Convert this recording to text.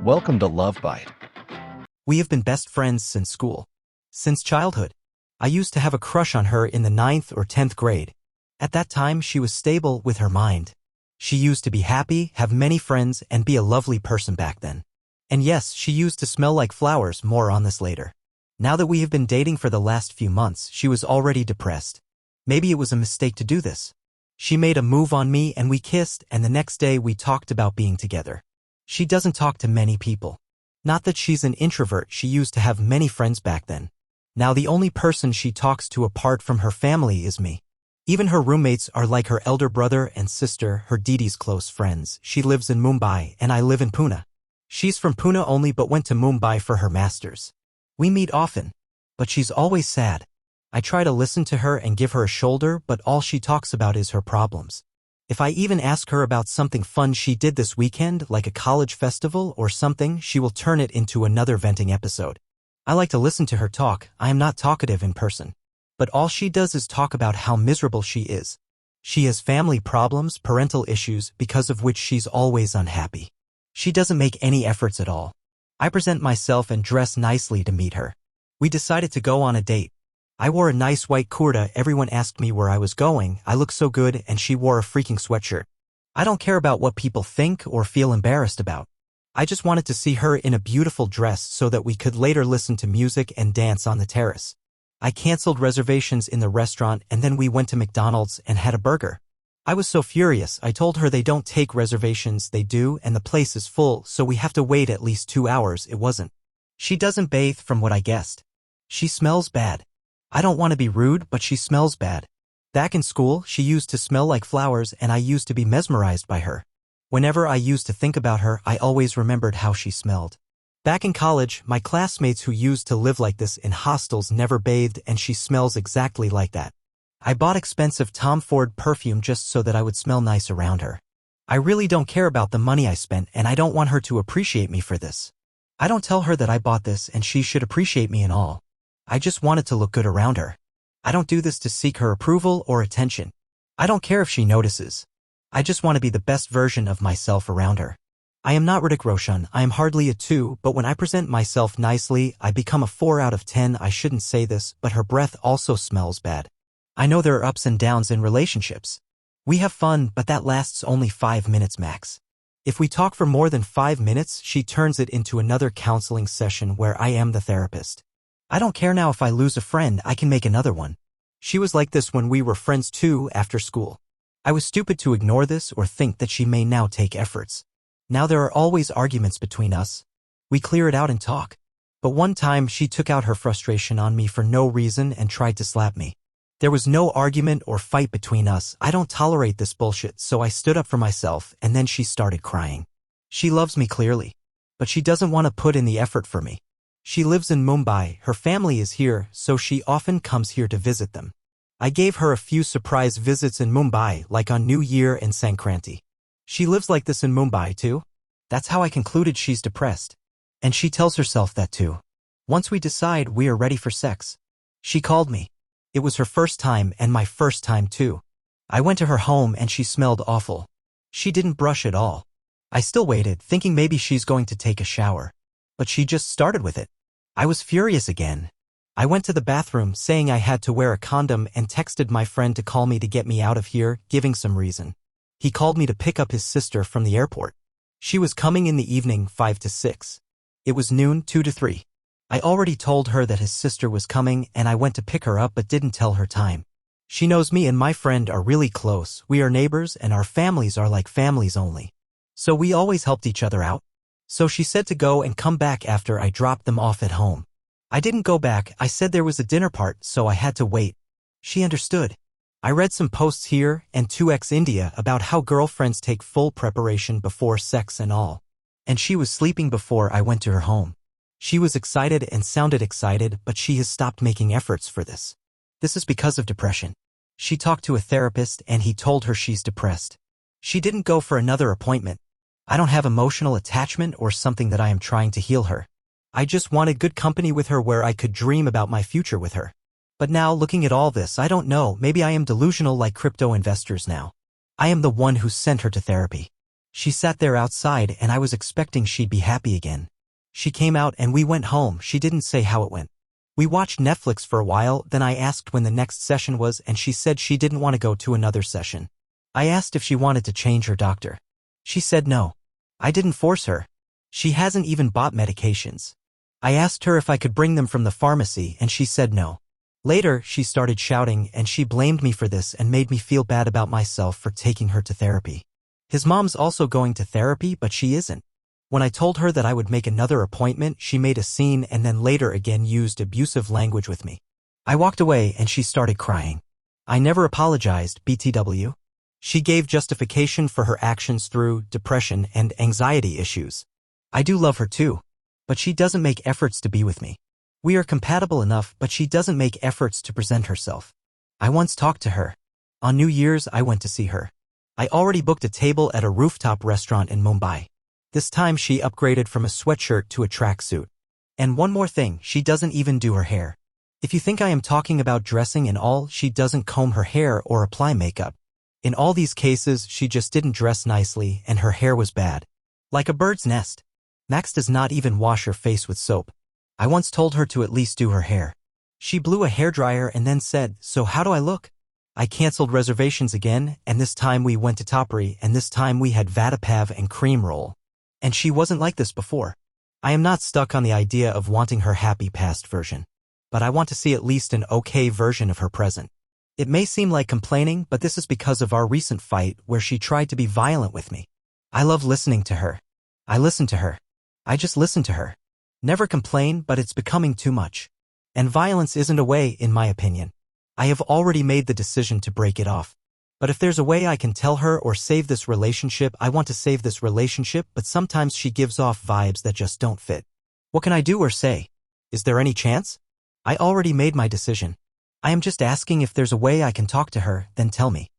Welcome to Love Bite. We have been best friends since school. Since childhood. I used to have a crush on her in the 9th or 10th grade. At that time she was stable with her mind. She used to be happy, have many friends, and be a lovely person back then. And yes, she used to smell like flowers. More on this later. Now that we have been dating for the last few months, she was already depressed. Maybe it was a mistake to do this. She made a move on me and we kissed, and the next day we talked about being together. She doesn't talk to many people. Not that she's an introvert, she used to have many friends back then. Now the only person she talks to apart from her family is me. Even her roommates are like her elder brother and sister, her Didi's close friends. She lives in Mumbai and I live in Pune. She's from Pune only but went to Mumbai for her masters. We meet often. But she's always sad. I try to listen to her and give her a shoulder, but all she talks about is her problems. If I even ask her about something fun she did this weekend, like a college festival or something, she will turn it into another venting episode. I like to listen to her talk. I am not talkative in person. But all she does is talk about how miserable she is. She has family problems, parental issues, because of which she's always unhappy. She doesn't make any efforts at all. I present myself and dress nicely to meet her. We decided to go on a date. I wore a nice white kurta, everyone asked me where I was going, I look so good, and she wore a freaking sweatshirt. I don't care about what people think or feel embarrassed about. I just wanted to see her in a beautiful dress so that we could later listen to music and dance on the terrace. I canceled reservations in the restaurant and then we went to McDonald's and had a burger. I was so furious, I told her they don't take reservations, they do, and the place is full, so we have to wait at least 2 hours. It wasn't. She doesn't bathe from what I guessed. She smells bad. I don't want to be rude, but she smells bad. Back in school, she used to smell like flowers and I used to be mesmerized by her. Whenever I used to think about her, I always remembered how she smelled. Back in college, my classmates who used to live like this in hostels never bathed and she smells exactly like that. I bought expensive Tom Ford perfume just so that I would smell nice around her. I really don't care about the money I spent and I don't want her to appreciate me for this. I don't tell her that I bought this and she should appreciate me and all. I just wanted to look good around her. I don't do this to seek her approval or attention. I don't care if she notices. I just want to be the best version of myself around her. I am not Hrithik Roshan, I am hardly a 2, but when I present myself nicely, I become a 4 out of 10. I shouldn't say this, but her breath also smells bad. I know there are ups and downs in relationships. We have fun, but that lasts only 5 minutes max. If we talk for more than 5 minutes, she turns it into another counseling session where I am the therapist. I don't care now if I lose a friend, I can make another one. She was like this when we were friends too after school. I was stupid to ignore this or think that she may now take efforts. Now there are always arguments between us. We clear it out and talk. But one time she took out her frustration on me for no reason and tried to slap me. There was no argument or fight between us. I don't tolerate this bullshit, so I stood up for myself and then she started crying. She loves me clearly. But she doesn't want to put in the effort for me. She lives in Mumbai, her family is here, so she often comes here to visit them. I gave her a few surprise visits in Mumbai, like on New Year and Sankranti. She lives like this in Mumbai too. That's how I concluded she's depressed. And she tells herself that too. Once we decide we are ready for sex. She called me. It was her first time and my first time too. I went to her home and she smelled awful. She didn't brush at all. I still waited, thinking maybe she's going to take a shower. But she just started with it. I was furious again. I went to the bathroom saying I had to wear a condom and texted my friend to call me to get me out of here, giving some reason. He called me to pick up his sister from the airport. She was coming in the evening 5 to 6. It was noon 2 to 3. I already told her that his sister was coming and I went to pick her up but didn't tell her time. She knows me and my friend are really close. We are neighbors and our families are like families only. So we always helped each other out. So she said to go and come back after I dropped them off at home. I didn't go back, I said there was a dinner part, so I had to wait. She understood. I read some posts here and 2x India about how girlfriends take full preparation before sex and all. And she was sleeping before I went to her home. She was excited and sounded excited, but she has stopped making efforts for this. This is because of depression. She talked to a therapist and he told her she's depressed. She didn't go for another appointment. I don't have emotional attachment or something that I am trying to heal her. I just wanted good company with her where I could dream about my future with her. But now looking at all this, I don't know, maybe I am delusional like crypto investors now. I am the one who sent her to therapy. She sat there outside and I was expecting she'd be happy again. She came out and we went home. She didn't say how it went. We watched Netflix for a while, then I asked when the next session was and she said she didn't want to go to another session. I asked if she wanted to change her doctor. She said no. I didn't force her. She hasn't even bought medications. I asked her if I could bring them from the pharmacy and she said no. Later, she started shouting and she blamed me for this and made me feel bad about myself for taking her to therapy. His mom's also going to therapy, but she isn't. When I told her that I would make another appointment, she made a scene and then later again used abusive language with me. I walked away and she started crying. I never apologized, BTW. She gave justification for her actions through depression and anxiety issues. I do love her too, but she doesn't make efforts to be with me. We are compatible enough, but she doesn't make efforts to present herself. I once talked to her. On New Year's, I went to see her. I already booked a table at a rooftop restaurant in Mumbai. This time she upgraded from a sweatshirt to a tracksuit. And one more thing, she doesn't even do her hair. If you think I am talking about dressing and all, she doesn't comb her hair or apply makeup. In all these cases, she just didn't dress nicely and her hair was bad. Like a bird's nest. Max does not even wash her face with soap. I once told her to at least do her hair. She blew a hairdryer and then said, "So how do I look?" I canceled reservations again, and this time we went to Tapri, and this time we had vada pav and cream roll. And she wasn't like this before. I am not stuck on the idea of wanting her happy past version. But I want to see at least an okay version of her present. It may seem like complaining, but this is because of our recent fight where she tried to be violent with me. I love listening to her. I listen to her. I just listen to her. Never complain, but it's becoming too much. And violence isn't a way, in my opinion. I have already made the decision to break it off. But if there's a way I can tell her or save this relationship, I want to save this relationship, but sometimes she gives off vibes that just don't fit. What can I do or say? Is there any chance? I already made my decision. I am just asking if there's a way I can talk to her, then tell me.